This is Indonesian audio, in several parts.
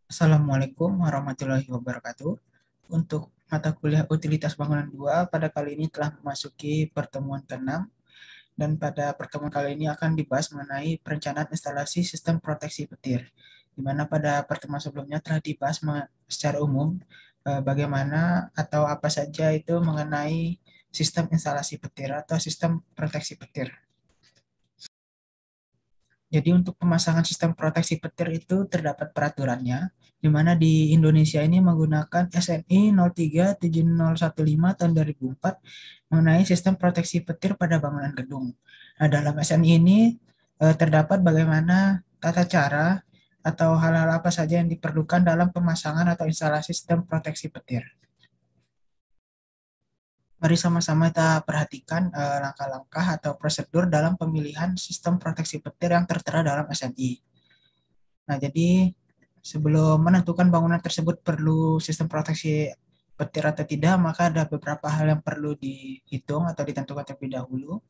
Assalamualaikum warahmatullahi wabarakatuh. Untuk mata kuliah Utilitas Bangunan 2 pada kali ini telah memasuki pertemuan ke-6 dan pada pertemuan kali ini akan dibahas mengenai perencanaan instalasi sistem proteksi petir. Di mana pada pertemuan sebelumnya telah dibahas secara umum bagaimana atau apa saja itu mengenai sistem instalasi petir atau sistem proteksi petir. Jadi untuk pemasangan sistem proteksi petir itu terdapat peraturannya, di mana di Indonesia ini menggunakan SNI 037015 tahun 2004 mengenai sistem proteksi petir pada bangunan gedung. Nah, dalam SNI ini terdapat bagaimana tata cara atau hal-hal apa saja yang diperlukan dalam pemasangan atau instalasi sistem proteksi petir. Mari sama-sama kita perhatikan langkah-langkah atau prosedur dalam pemilihan sistem proteksi petir yang tertera dalam SNI. Nah, jadi sebelum menentukan bangunan tersebut perlu sistem proteksi petir atau tidak, maka ada beberapa hal yang perlu dihitung atau ditentukan terlebih dahulu.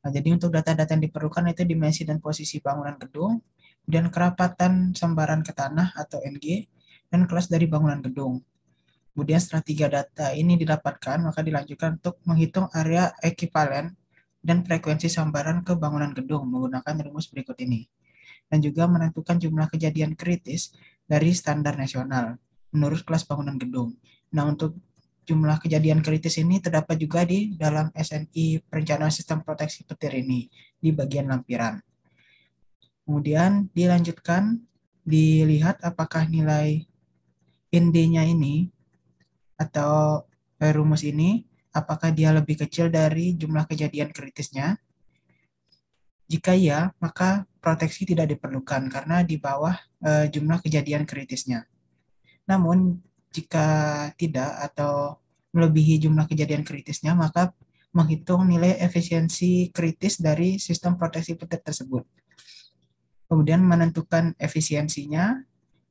Nah, jadi untuk data-data yang diperlukan itu dimensi dan posisi bangunan gedung, kemudian kerapatan sambaran ke tanah atau NG, dan kelas dari bangunan gedung. Kemudian setelah tiga data ini didapatkan, maka dilanjutkan untuk menghitung area ekivalen dan frekuensi sambaran ke bangunan gedung menggunakan rumus berikut ini dan juga menentukan jumlah kejadian kritis dari standar nasional menurut kelas bangunan gedung. Nah, untuk jumlah kejadian kritis ini terdapat juga di dalam SNI Perencanaan Sistem Proteksi Petir ini di bagian lampiran. Kemudian dilanjutkan dilihat apakah nilai ND-nya ini atau rumus ini apakah dia lebih kecil dari jumlah kejadian kritisnya. Jika iya, maka proteksi tidak diperlukan karena di bawah jumlah kejadian kritisnya. Namun, jika tidak atau melebihi jumlah kejadian kritisnya, maka menghitung nilai efisiensi kritis dari sistem proteksi petir tersebut. Kemudian menentukan efisiensinya,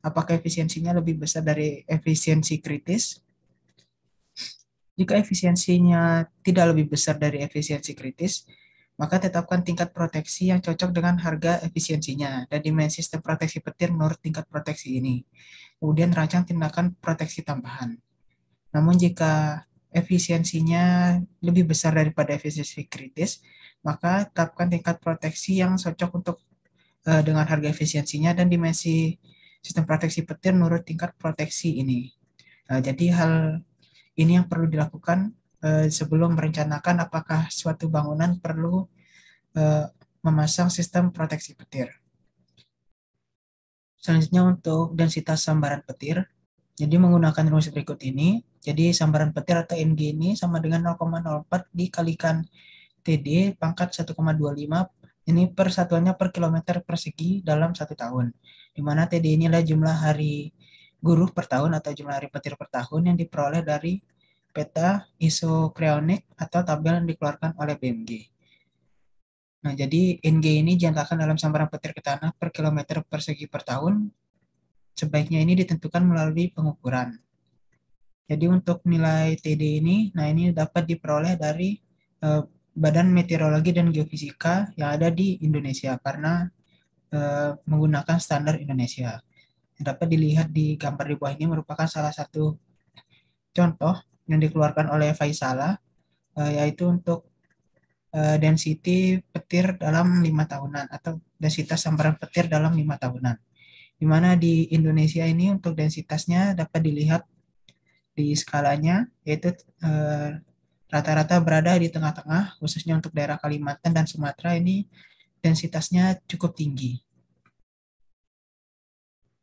apakah efisiensinya lebih besar dari efisiensi kritis. Jika efisiensinya tidak lebih besar dari efisiensi kritis, maka tetapkan tingkat proteksi yang cocok dengan harga efisiensinya dan dimensi sistem proteksi petir menurut tingkat proteksi ini. Kemudian rancang tindakan proteksi tambahan. Namun jika efisiensinya lebih besar daripada efisiensi kritis, maka tetapkan tingkat proteksi yang cocok untuk dengan harga efisiensinya dan dimensi sistem proteksi petir menurut tingkat proteksi ini. Jadi hal ini yang perlu dilakukan sebelum merencanakan apakah suatu bangunan perlu memasang sistem proteksi petir. Selanjutnya untuk densitas sambaran petir. Jadi menggunakan rumus berikut ini, jadi sambaran petir atau NG ini sama dengan 0,04 dikalikan TD pangkat 1,25 ini per satuannya per kilometer persegi dalam satu tahun. Di mana TD ini adalah jumlah hari guruh per tahun atau jumlah hari petir per tahun yang diperoleh dari peta isochronic atau tabel yang dikeluarkan oleh BMG. Nah, jadi NG ini diangkakan dalam sambaran petir ke tanah per kilometer persegi per tahun. Sebaiknya ini ditentukan melalui pengukuran. Jadi untuk nilai TD ini, nah ini dapat diperoleh dari Badan Meteorologi dan Geofisika yang ada di Indonesia karena menggunakan standar Indonesia. Yang dapat dilihat di gambar di bawah ini merupakan salah satu contoh yang dikeluarkan oleh Faisala, yaitu untuk density petir dalam 5 tahunan atau densitas sambaran petir dalam 5 tahunan. Di mana di Indonesia ini untuk densitasnya dapat dilihat di skalanya, yaitu rata-rata berada di tengah-tengah, khususnya untuk daerah Kalimantan dan Sumatera ini densitasnya cukup tinggi.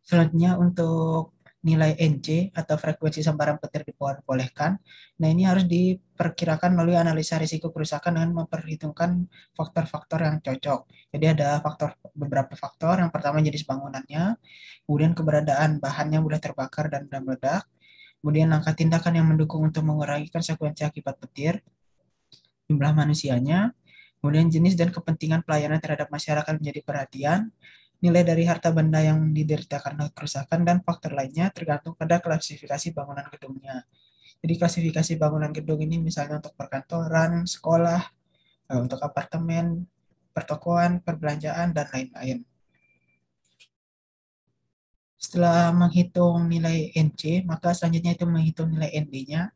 Selanjutnya untuk nilai NC atau frekuensi sambaran petir diperbolehkan. Nah, ini harus diperkirakan melalui analisa risiko kerusakan dengan memperhitungkan faktor-faktor yang cocok. Jadi ada beberapa faktor. Yang pertama jenis bangunannya, kemudian keberadaan bahan yang mudah terbakar dan mudah meledak, kemudian langkah tindakan yang mendukung untuk mengurangi konsekuensi akibat petir, jumlah manusianya, kemudian jenis dan kepentingan pelayanan terhadap masyarakat menjadi perhatian, nilai dari harta benda yang diderita karena kerusakan, dan faktor lainnya tergantung pada klasifikasi bangunan gedungnya. Jadi klasifikasi bangunan gedung ini misalnya untuk perkantoran, sekolah, untuk apartemen, pertokoan, perbelanjaan, dan lain-lain. Setelah menghitung nilai NC, maka selanjutnya itu menghitung nilai ND-nya,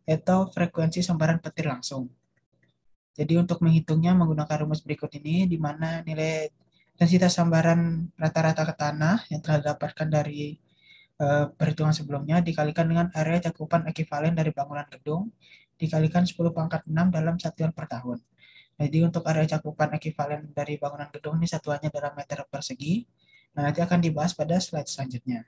atau frekuensi sambaran petir langsung. Jadi untuk menghitungnya menggunakan rumus berikut ini, di mana nilai densitas sambaran rata-rata ke tanah yang telah didapatkan dari perhitungan sebelumnya dikalikan dengan area cakupan ekivalen dari bangunan gedung dikalikan 10 pangkat 6 dalam satuan per tahun. Jadi untuk area cakupan ekivalen dari bangunan gedung ini satuannya dalam meter persegi. Nah, nanti akan dibahas pada slide selanjutnya.